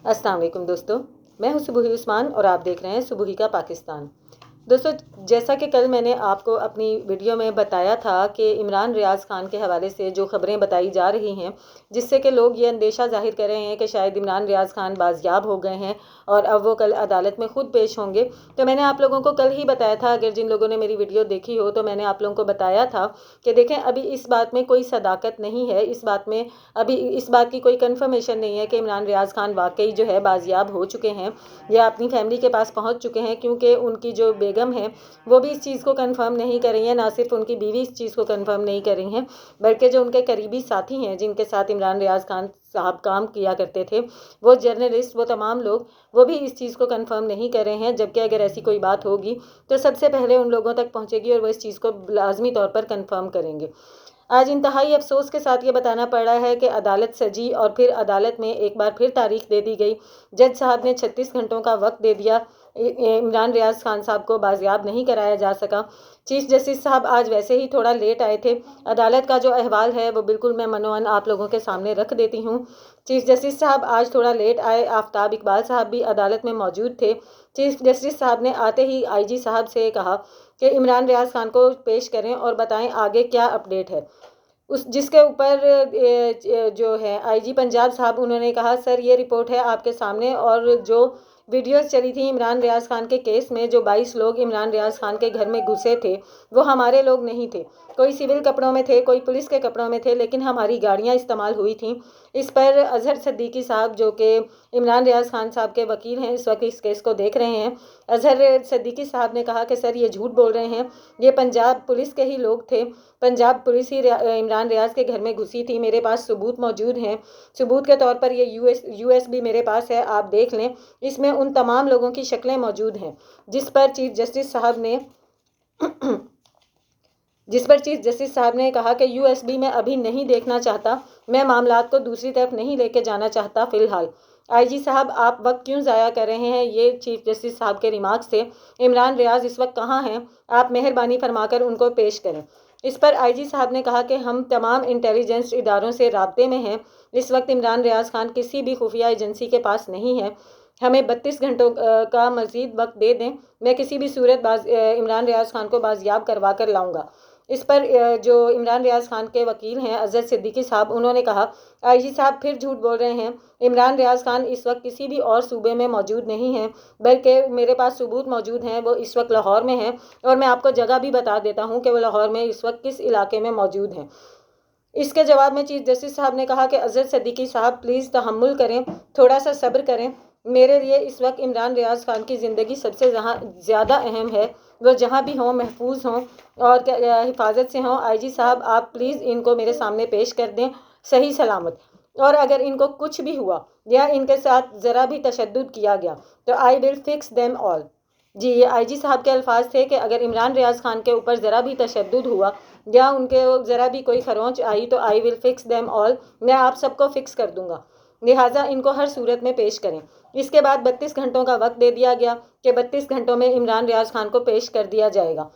अस्सलाम वालेकुम दोस्तों, मैं हूं सुबही उस्मान और आप देख रहे हैं सुबही का पाकिस्तान। दोस्तों, जैसा कि कल मैंने आपको अपनी वीडियो में बताया था कि इमरान रियाज़ खान के हवाले से जो खबरें बताई जा रही हैं, जिससे कि लोग ये अंदेशा ज़ाहिर कर रहे हैं कि शायद इमरान रियाज़ खान बाजियाब हो गए हैं और अब वो कल अदालत में ख़ुद पेश होंगे। तो मैंने आप लोगों को कल ही बताया था, अगर जिन लोगों ने मेरी वीडियो देखी हो तो मैंने आप लोगों को बताया था कि देखें, अभी इस बात में कोई सदाकत नहीं है, इस बात में अभी इस बात की कोई कन्फर्मेशन नहीं है कि इमरान रियाज़ खान वाकई जो है बाजियाब हो चुके हैं या अपनी फैमिली के पास पहुंच चुके हैं, क्योंकि उनकी जो बेगम है वो भी इस चीज़ को कंफर्म नहीं कर रही है। ना सिर्फ उनकी बीवी इस चीज़ को कंफर्म नहीं कर रही हैं, बल्कि जो उनके करीबी साथी हैं जिनके साथ इमरान रियाज़ खान साहब काम किया करते थे, वो जर्नलिस्ट, वो तमाम लोग, वो भी इस चीज़ को कंफर्म नहीं कर रहे हैं। जबकि अगर ऐसी कोई बात होगी तो सबसे पहले उन लोगों तक पहुंचेगी और वो इस चीज़ को लाजमी तौर पर कंफर्म करेंगे। आज इंतहाई अफसोस के साथ ये बताना पड़ रहा है कि अदालत सजी और फिर अदालत में एक बार फिर तारीख दे दी गई। जज साहब ने 36 घंटों का वक्त दे दिया, इमरान रियाज़ खान साहब को बाजियाब नहीं कराया जा सका। चीफ जस्टिस साहब आज वैसे ही थोड़ा लेट आए थे। अदालत का जो अहवाल है वो बिल्कुल मैं मनोअन आप लोगों के सामने रख देती हूँ। चीफ जस्टिस साहब आज थोड़ा लेट आए। आफ्ताब इकबाल साहब भी अदालत में मौजूद थे। चीफ जस्टिस साहब ने आते ही आईजी साहब से कहा कि इमरान रियाज़ खान को पेश करें और बताएं आगे क्या अपडेट है। उस जिसके ऊपर जो है आईजी पंजाब साहब, उन्होंने कहा, सर ये रिपोर्ट है आपके सामने, और जो वीडियोस चली थी इमरान रियाज़ खान के केस में, जो 22 लोग इमरान रियाज़ खान के घर में घुसे थे वो हमारे लोग नहीं थे। कोई सिविल कपड़ों में थे, कोई पुलिस के कपड़ों में थे, लेकिन हमारी गाड़ियां इस्तेमाल हुई थी। इस पर अजहर सिद्दीकी साहब, जो कि इमरान रियाज़ खान साहब के वकील हैं, इस वक्त इस केस को देख रहे हैं, अजहर सिद्दीकी साहब ने कहा कि सर ये झूठ बोल रहे हैं, ये पंजाब पुलिस के ही लोग थे, पंजाब पुलिस ही इमरान रियाज़ के घर में घुसी थी, मेरे पास सबूत मौजूद हैं, सबूत के तौर पर ये यूएसबी मेरे पास है, आप देख लें, इसमें उन तमाम लोगों की शक्लें मौजूद हैं। जिस पर चीफ जस्टिस साहब ने कहा कि यूएसबी में अभी नहीं देखना चाहता, मैं मामलात को दूसरी तरफ नहीं लेके जाना चाहता फ़िलहाल। आईजी साहब, आप वक्त क्यों ज़ाया कर रहे हैं? ये चीफ जस्टिस साहब के रिमार्क्स थे। इमरान रियाज़ इस वक्त कहाँ हैं? आप मेहरबानी फरमाकर उनको पेश करें। इस पर आईजी साहब ने कहा कि हम तमाम इंटेलिजेंस इदारों से राब्ते में हैं। इस वक्त इमरान रियाज़ खान किसी भी खुफिया एजेंसी के पास नहीं है। हमें 32 घंटों का मज़ीद वक्त दे दें, मैं किसी भी सूरत इमरान रियाज़ खान को बाजियाब करवा कर लाऊंगा। इस पर जो इमरान रियाज़ खान के वकील हैं अजहर सिद्दीकी साहब, उन्होंने कहा, आईजी साहब फिर झूठ बोल रहे हैं, इमरान रियाज़ खान इस वक्त किसी भी और सूबे में मौजूद नहीं हैं, बल्कि मेरे पास सबूत मौजूद हैं, वो इस वक्त लाहौर में हैं, और मैं आपको जगह भी बता देता हूँ कि वो लाहौर में इस वक्त किस इलाके में मौजूद हैं। इसके जवाब में चीफ जस्टिस साहब ने कहा कि अजहर सिद्दीकी साहब प्लीज़ तहम्मुल करें, थोड़ा सा सब्र करें, मेरे लिए इस वक्त इमरान रियाज़ खान की ज़िंदगी सबसे ज़्यादा अहम है, वो जहाँ भी हों महफूज हों और हिफाजत से हों। आईजी साहब, आप प्लीज़ इनको मेरे सामने पेश कर दें सही सलामत, और अगर इनको कुछ भी हुआ या इनके साथ ज़रा भी तशद्दुद किया गया तो I will fix them all. जी, ये आईजी साहब के अल्फाज थे कि अगर इमरान रियाज़ खान के ऊपर ज़रा भी तशद्दुद हुआ या उनके ज़रा भी कोई खरोंच आई तो I will fix them all, मैं आप सबको फिक्स कर दूंगा, लिहाजा इनको हर सूरत में पेश करें। इसके बाद 32 घंटों का वक्त दे दिया गया कि 32 घंटों में इमरान रियाज़ खान को पेश कर दिया जाएगा।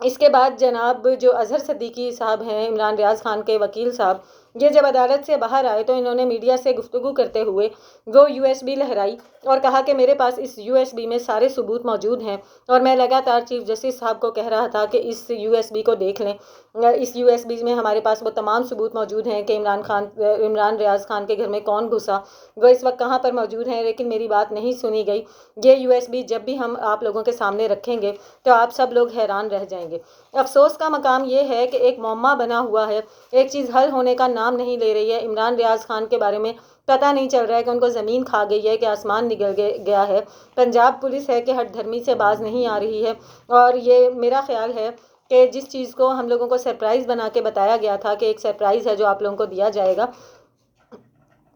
इसके बाद जनाब जो अजहर सिद्दीकी साहब हैं, इमरान रियाज़ खान के वकील साहब, ये जब अदालत से बाहर आए तो इन्होंने मीडिया से गुफ्तगू करते हुए वो यूएसबी लहराई और कहा कि मेरे पास इस यूएसबी में सारे सबूत मौजूद हैं, और मैं लगातार चीफ जस्टिस साहब को कह रहा था कि इस यूएसबी को देख लें, इस यूएसबी में हमारे पास वो तमाम सबूत मौजूद हैं कि इमरान रियाज़ खान के घर में कौन घुसा, वो इस वक्त कहाँ पर मौजूद हैं, लेकिन मेरी बात नहीं सुनी गई। ये यूएसबी जब भी हम आप लोगों के सामने रखेंगे तो आप सब लोग हैरान रह जाएंगे। अफसोस का मकाम ये है कि एक मौमा बना हुआ है, एक चीज़ हल होने का नाम नहीं ले रही है। इमरान रियाज़ खान के बारे में पता नहीं चल रहा है कि उनको ज़मीन खा गई है कि आसमान निकल गया है। पंजाब पुलिस है कि हठधर्मी से बाज नहीं आ रही है, और ये मेरा ख्याल है कि जिस चीज़ को हम लोगों को सरप्राइज़ बना के बताया गया था कि एक सरप्राइज़ है जो आप लोगों को दिया जाएगा,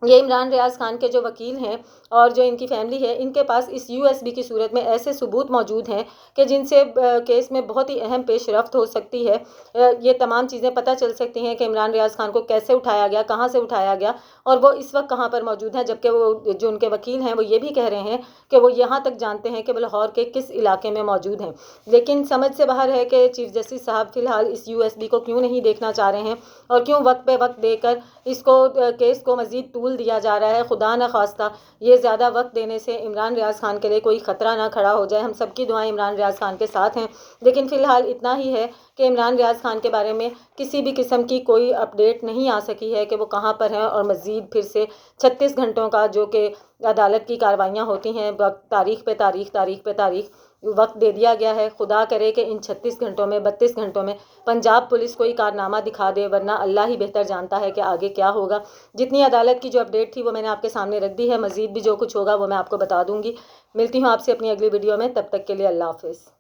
ये इमरान रियाज़ खान के जो वकील हैं और जो इनकी फैमिली है, इनके पास इस यूएसबी की सूरत में ऐसे सबूत मौजूद हैं कि जिनसे केस में बहुत ही अहम पेशरफ्त हो सकती है। ये तमाम चीज़ें पता चल सकती हैं कि इमरान रियाज़ खान को कैसे उठाया गया, कहाँ से उठाया गया, और वो इस वक्त कहाँ पर मौजूद हैं। जबकि वो जो उनके वकील हैं वो ये भी कह रहे हैं कि वो यहाँ तक जानते हैं कि वो लाहौर के किस इलाके में मौजूद हैं। लेकिन समझ से बाहर है कि चीफ जस्टिस साहब फ़िलहाल इस यूएसबी को क्यों नहीं देखना चाह रहे हैं और क्यों वक्त पे वक्त देकर इसको केस को मज़ीद तूल ٹول دیا جا رہا ہے۔ خدا نہ خواستہ یہ زیادہ وقت دینے سے عمران ریاض خان کے لیے کوئی خطرہ نہ کھڑا ہو جائے۔ ہم سب کی دعائیں عمران ریاض خان کے ساتھ ہیں، لیکن فی الحال اتنا ہی ہے کہ عمران ریاض خان کے بارے میں کسی بھی قسم کی کوئی اپڈیٹ نہیں آ سکی ہے کہ وہ کہاں پر ہیں، اور مزید پھر سے 36 گھنٹوں کا جو کہ عدالت کی کاروائیاں ہوتی ہیں، تاریخ پہ تاریخ وقت دے دیا گیا ہے۔ خدا کرے کہ ان 36 گھنٹوں میں 32 گھنٹوں میں پنجاب پولیس کوئی کارنامہ دکھا دے، ورنہ اللہ ہی بہتر جانتا ہے کہ آگے کیا ہوگا۔ جتنی عدالت کی جو اپڈیٹ تھی وہ میں نے آپ کے سامنے رکھ دی ہے، مزید بھی جو کچھ ہوگا وہ میں آپ کو بتا دوں گی۔ ملتی ہوں آپ سے اپنی اگلی ویڈیو میں، تب تک کے لیے اللہ حافظ۔